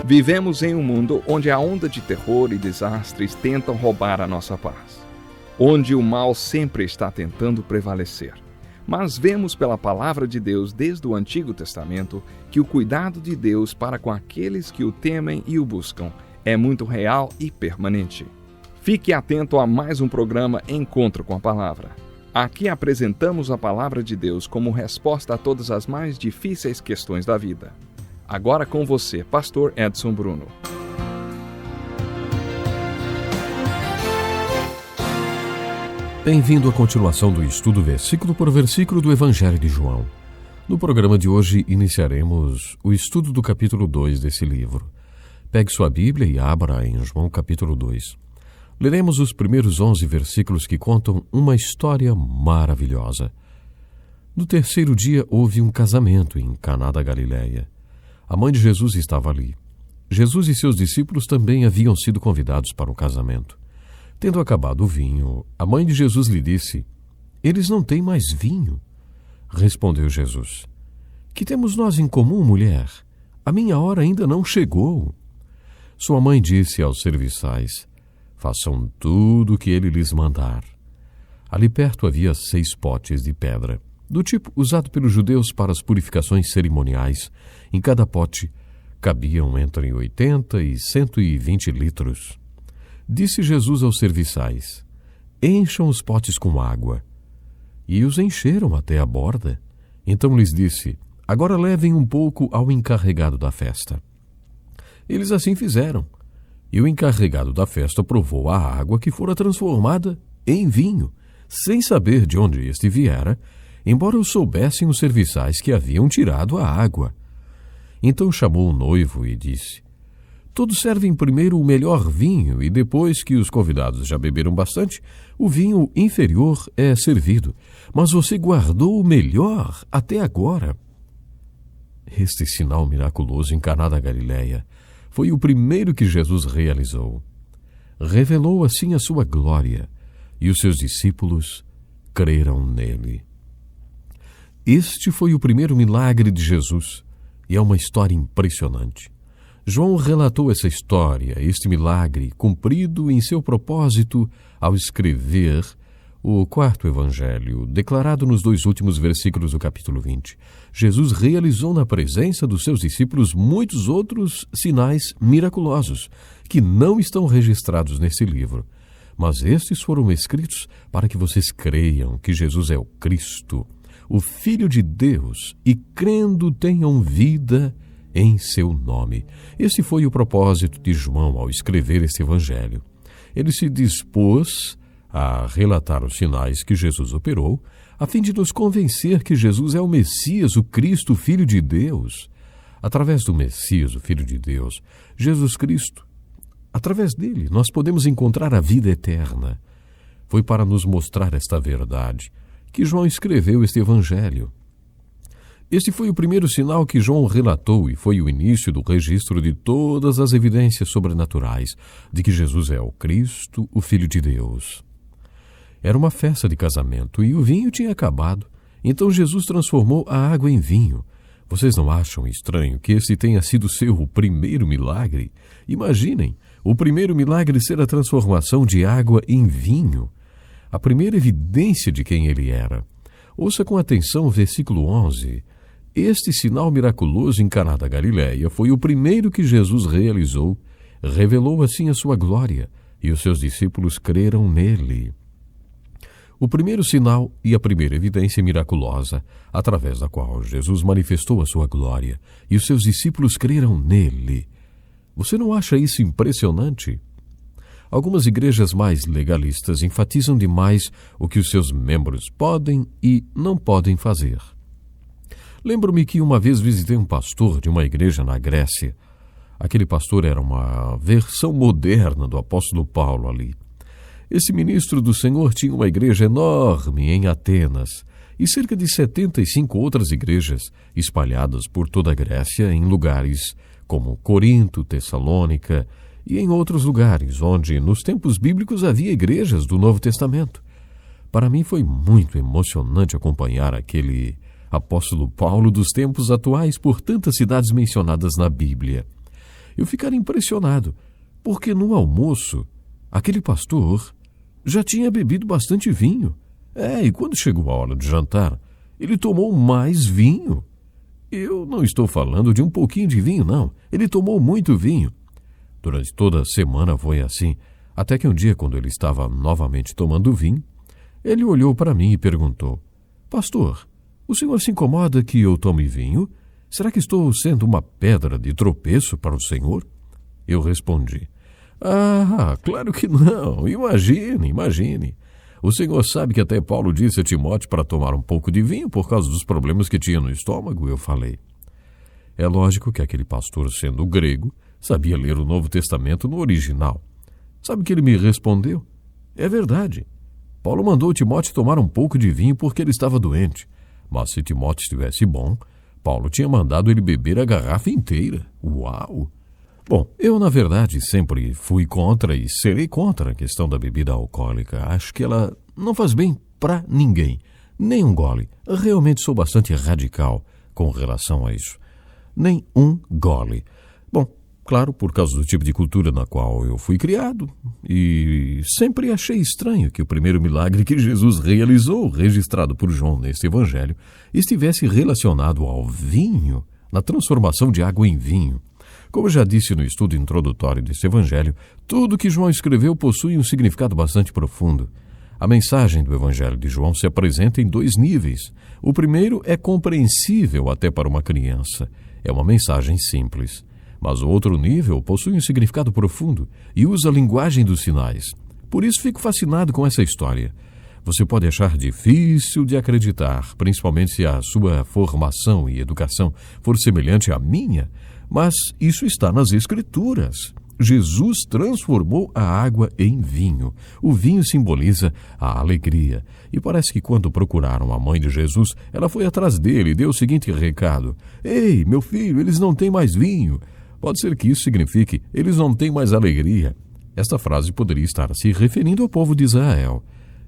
Vivemos em um mundo onde a onda de terror e desastres tentam roubar a nossa paz, onde o mal sempre está tentando prevalecer. Mas vemos pela palavra de Deus desde o Antigo Testamento que o cuidado de Deus para com aqueles que o temem e o buscam é muito real e permanente. Fique atento a mais um programa Encontro com a Palavra. Aqui apresentamos a palavra de Deus como resposta a todas as mais difíceis questões da vida. Agora com você, Pastor Edson Bruno. Bem-vindo à continuação do estudo versículo por versículo do Evangelho de João. No programa de hoje iniciaremos o estudo do capítulo 2 desse livro. Pegue sua Bíblia e abra em João capítulo 2. Leremos os primeiros 11 versículos que contam uma história maravilhosa. No terceiro dia houve um casamento em Caná da Galileia. A mãe de Jesus estava ali. Jesus e seus discípulos também haviam sido convidados para o casamento. Tendo acabado o vinho, a mãe de Jesus lhe disse: "Eles não têm mais vinho." Respondeu Jesus: "Que temos nós em comum, mulher? A minha hora ainda não chegou." Sua mãe disse aos serviçais: "Façam tudo o que ele lhes mandar." Ali perto havia 6 potes de pedra, do tipo usado pelos judeus para as purificações cerimoniais. Em cada pote cabiam entre 80 e 120 litros. Disse Jesus aos serviçais: "Encham os potes com água." E os encheram até a borda. Então lhes disse: "Agora levem um pouco ao encarregado da festa." Eles assim fizeram. E o encarregado da festa provou a água que fora transformada em vinho, sem saber de onde este viera, embora o soubessem os serviçais que haviam tirado a água. Então chamou o noivo e disse: "Todos servem primeiro o melhor vinho, e depois que os convidados já beberam bastante, o vinho inferior é servido. Mas você guardou o melhor até agora." Este sinal miraculoso em Caná da Galileia foi o primeiro que Jesus realizou. Revelou assim a sua glória, e os seus discípulos creram nele. Este foi o primeiro milagre de Jesus, e é uma história impressionante. João relatou essa história, este milagre, cumprido em seu propósito ao escrever o 4º Evangelho, declarado nos 2 últimos versículos do capítulo 20. Jesus realizou na presença dos seus discípulos muitos outros sinais miraculosos, que não estão registrados nesse livro. Mas estes foram escritos para que vocês creiam que Jesus é o Cristo, o Filho de Deus, e crendo tenham vida em seu nome. Esse foi o propósito de João ao escrever este evangelho. Ele se dispôs a relatar os sinais que Jesus operou, a fim de nos convencer que Jesus é o Messias, o Cristo, o Filho de Deus. Através do Messias, o Filho de Deus, Jesus Cristo, através dele, nós podemos encontrar a vida eterna. Foi para nos mostrar esta verdade que João escreveu este evangelho. Este foi o primeiro sinal que João relatou e foi o início do registro de todas as evidências sobrenaturais de que Jesus é o Cristo, o Filho de Deus. Era uma festa de casamento e o vinho tinha acabado. Então Jesus transformou a água em vinho. Vocês não acham estranho que esse tenha sido seu primeiro milagre? Imaginem, o primeiro milagre ser a transformação de água em vinho. A primeira evidência de quem ele era. Ouça com atenção o versículo 11. Este sinal miraculoso em Caná da Galileia foi o primeiro que Jesus realizou. Revelou assim a sua glória, e os seus discípulos creram nele. O primeiro sinal e a primeira evidência miraculosa, através da qual Jesus manifestou a sua glória, e os seus discípulos creram nele. Você não acha isso impressionante? Algumas igrejas mais legalistas enfatizam demais o que os seus membros podem e não podem fazer. Lembro-me que uma vez visitei um pastor de uma igreja na Grécia. Aquele pastor era uma versão moderna do apóstolo Paulo ali. Esse ministro do Senhor tinha uma igreja enorme em Atenas e cerca de 75 outras igrejas espalhadas por toda a Grécia em lugares como Corinto, Tessalônica e em outros lugares onde nos tempos bíblicos havia igrejas do Novo Testamento. Para mim foi muito emocionante acompanhar aquele apóstolo Paulo dos tempos atuais por tantas cidades mencionadas na Bíblia. eu ficara impressionado, porque no almoço, aquele pastor já tinha bebido bastante vinho. E quando chegou a hora de jantar, ele tomou mais vinho. Eu não estou falando de um pouquinho de vinho, não. Ele tomou muito vinho. Durante toda a semana foi assim, até que um dia, quando ele estava novamente tomando vinho, ele olhou para mim e perguntou: Pastor, o senhor se incomoda que eu tome vinho? Será que estou sendo uma pedra de tropeço para o senhor? Eu respondi: claro que não. Imagine. O senhor sabe que até Paulo disse a Timóteo para tomar um pouco de vinho por causa dos problemas que tinha no estômago, eu falei. É lógico que aquele pastor, sendo grego, sabia ler o Novo Testamento no original. Sabe o que ele me respondeu? É verdade. Paulo mandou Timóteo tomar um pouco de vinho porque ele estava doente. Mas se Timóteo estivesse bom, Paulo tinha mandado ele beber a garrafa inteira. Uau! Bom, eu, na verdade, sempre fui contra e serei contra a questão da bebida alcoólica. Acho que ela não faz bem pra ninguém. Nem um gole. Realmente sou bastante radical com relação a isso. Nem um gole. Bom, claro, por causa do tipo de cultura na qual eu fui criado. E sempre achei estranho que o primeiro milagre que Jesus realizou, registrado por João neste evangelho, estivesse relacionado ao vinho, na transformação de água em vinho. Como já disse no estudo introdutório deste evangelho, tudo que João escreveu possui um significado bastante profundo. A mensagem do evangelho de João se apresenta em 2 níveis. O primeiro é compreensível até para uma criança. É uma mensagem simples. Mas o outro nível possui um significado profundo e usa a linguagem dos sinais. Por isso fico fascinado com essa história. Você pode achar difícil de acreditar, principalmente se a sua formação e educação for semelhante à minha, mas isso está nas Escrituras. Jesus transformou a água em vinho. O vinho simboliza a alegria. E parece que quando procuraram a mãe de Jesus, ela foi atrás dele e deu o seguinte recado: Ei, meu filho, eles não têm mais vinho. Pode ser que isso signifique: eles não têm mais alegria. Esta frase poderia estar se referindo ao povo de Israel.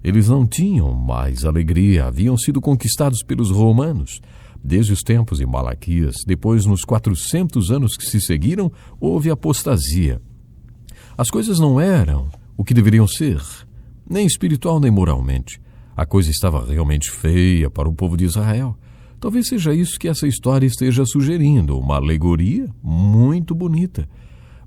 Eles não tinham mais alegria, haviam sido conquistados pelos romanos. Desde os tempos de Malaquias, depois nos 400 anos que se seguiram, houve apostasia. As coisas não eram o que deveriam ser, nem espiritual nem moralmente. A coisa estava realmente feia para o povo de Israel. Talvez seja isso que essa história esteja sugerindo, uma alegoria muito bonita.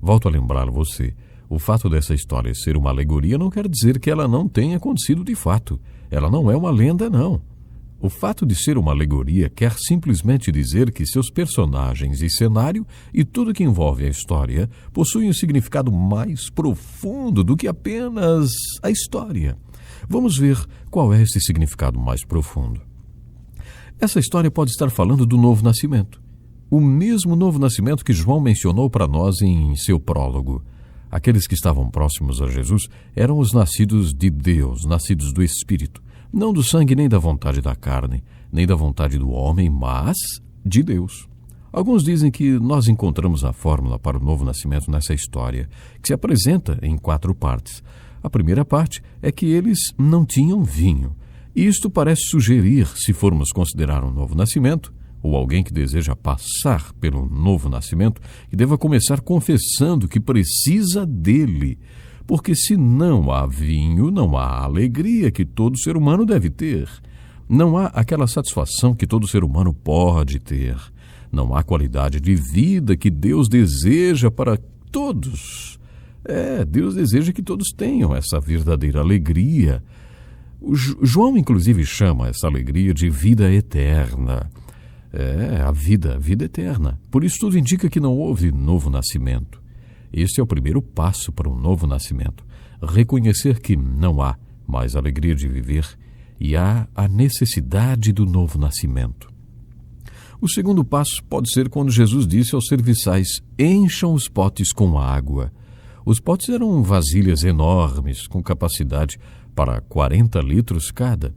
Volto a lembrar você, o fato dessa história ser uma alegoria não quer dizer que ela não tenha acontecido de fato. Ela não é uma lenda, não. O fato de ser uma alegoria quer simplesmente dizer que seus personagens e cenário e tudo que envolve a história possuem um significado mais profundo do que apenas a história. Vamos ver qual é esse significado mais profundo. Essa história pode estar falando do novo nascimento. O mesmo novo nascimento que João mencionou para nós em seu prólogo. Aqueles que estavam próximos a Jesus eram os nascidos de Deus, nascidos do Espírito. Não do sangue nem da vontade da carne, nem da vontade do homem, mas de Deus. Alguns dizem que nós encontramos a fórmula para o novo nascimento nessa história, que se apresenta em 4 partes. A primeira parte é que eles não tinham vinho. Isto parece sugerir, se formos considerar um novo nascimento, ou alguém que deseja passar pelo novo nascimento, que deva começar confessando que precisa dele. Porque se não há vinho, não há alegria que todo ser humano deve ter. Não há aquela satisfação que todo ser humano pode ter. Não há qualidade de vida que Deus deseja para todos. Deus deseja que todos tenham essa verdadeira alegria. João, inclusive, chama essa alegria de vida eterna. A vida eterna. Por isso tudo indica que não houve novo nascimento. Este é o primeiro passo para um novo nascimento. Reconhecer que não há mais alegria de viver e há a necessidade do novo nascimento. O segundo passo pode ser quando Jesus disse aos serviçais: encham os potes com água. Os potes eram vasilhas enormes, com capacidade para 40 litros cada.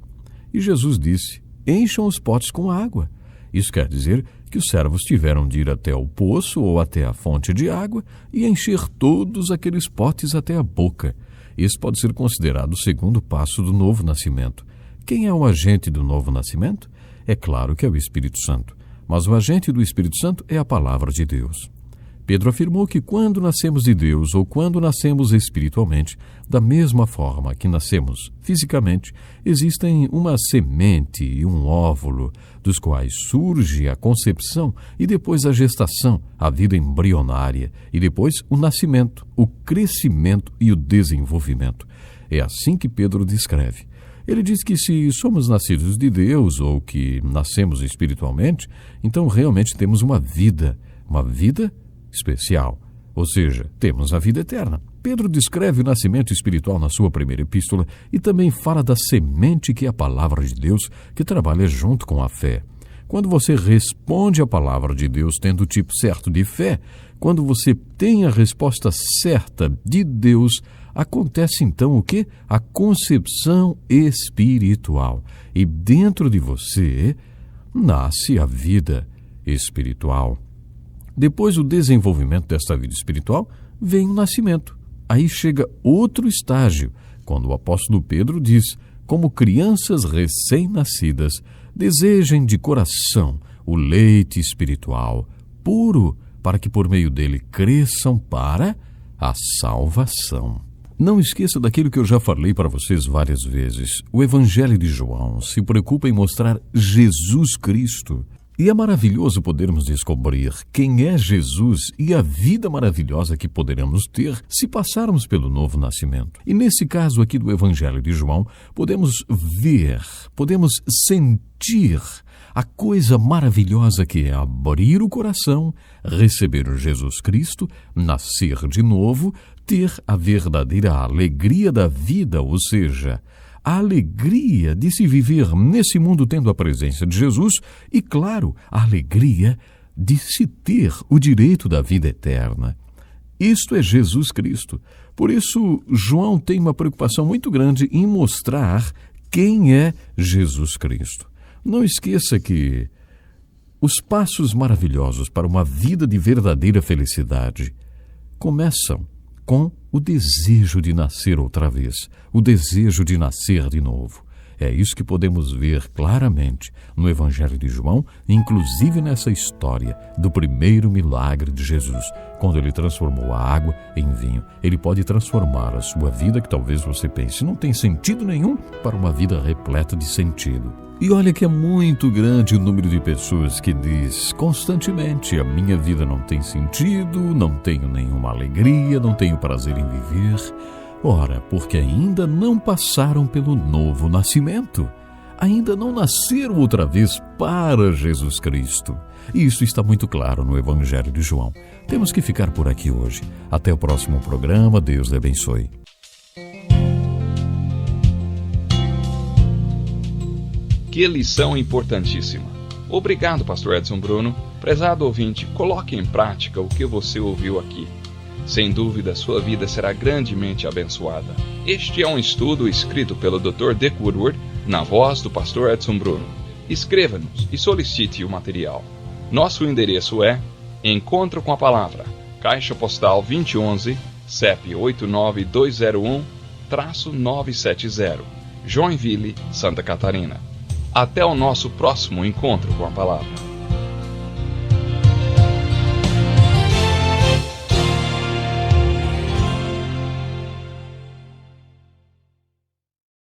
E Jesus disse: encham os potes com água. Isso quer dizer que os servos tiveram de ir até o poço ou até a fonte de água e encher todos aqueles potes até a boca. Isso pode ser considerado o segundo passo do novo nascimento. Quem é o agente do novo nascimento? É claro que é o Espírito Santo, mas o agente do Espírito Santo é a palavra de Deus. Pedro afirmou que quando nascemos de Deus ou quando nascemos espiritualmente, da mesma forma que nascemos fisicamente, existem uma semente e um óvulo, dos quais surge a concepção e depois a gestação, a vida embrionária, e depois o nascimento, o crescimento e o desenvolvimento. É assim que Pedro descreve. Ele diz que se somos nascidos de Deus ou que nascemos espiritualmente, então realmente temos uma vida especial, ou seja, temos a vida eterna. Pedro descreve o nascimento espiritual na sua primeira epístola e também fala da semente que é a palavra de Deus, que trabalha junto com a fé. Quando você responde à palavra de Deus tendo o tipo certo de fé, quando você tem a resposta certa de Deus, acontece então o quê? A concepção espiritual. E dentro de você nasce a vida espiritual. Depois do desenvolvimento desta vida espiritual, vem o nascimento. Aí chega outro estágio, quando o apóstolo Pedro diz: como crianças recém-nascidas, desejem de coração o leite espiritual, puro, para que por meio dele cresçam para a salvação. Não esqueça daquilo que eu já falei para vocês várias vezes. O Evangelho de João se preocupa em mostrar Jesus Cristo. E é maravilhoso podermos descobrir quem é Jesus e a vida maravilhosa que poderemos ter se passarmos pelo novo nascimento. E nesse caso aqui do Evangelho de João, podemos ver, podemos sentir a coisa maravilhosa que é abrir o coração, receber Jesus Cristo, nascer de novo, ter a verdadeira alegria da vida, ou seja, a alegria de se viver nesse mundo tendo a presença de Jesus e, claro, a alegria de se ter o direito da vida eterna. Isto é Jesus Cristo. Por isso, João tem uma preocupação muito grande em mostrar quem é Jesus Cristo. Não esqueça que os passos maravilhosos para uma vida de verdadeira felicidade começam com o desejo de nascer outra vez, o desejo de nascer de novo. É isso que podemos ver claramente no Evangelho de João, inclusive nessa história do primeiro milagre de Jesus, quando ele transformou a água em vinho. Ele pode transformar a sua vida, que talvez você pense não tem sentido nenhum, para uma vida repleta de sentido. E olha que é muito grande o número de pessoas que diz constantemente: a minha vida não tem sentido, não tenho nenhuma alegria, não tenho prazer em viver. Ora, porque ainda não passaram pelo novo nascimento. Ainda não nasceram outra vez para Jesus Cristo. E isso está muito claro no Evangelho de João. Temos que ficar por aqui hoje. Até o próximo programa. Deus lhe abençoe. Que lição importantíssima. Obrigado, pastor Edson Bruno. Prezado ouvinte, coloque em prática o que você ouviu aqui. Sem dúvida, sua vida será grandemente abençoada. Este é um estudo escrito pelo Dr. Dick Woodward, na voz do pastor Edson Bruno. Escreva-nos e solicite o material. Nosso endereço é Encontro com a Palavra, Caixa Postal 2011, CEP 89201-970, Joinville, Santa Catarina. Até o nosso próximo encontro com a Palavra.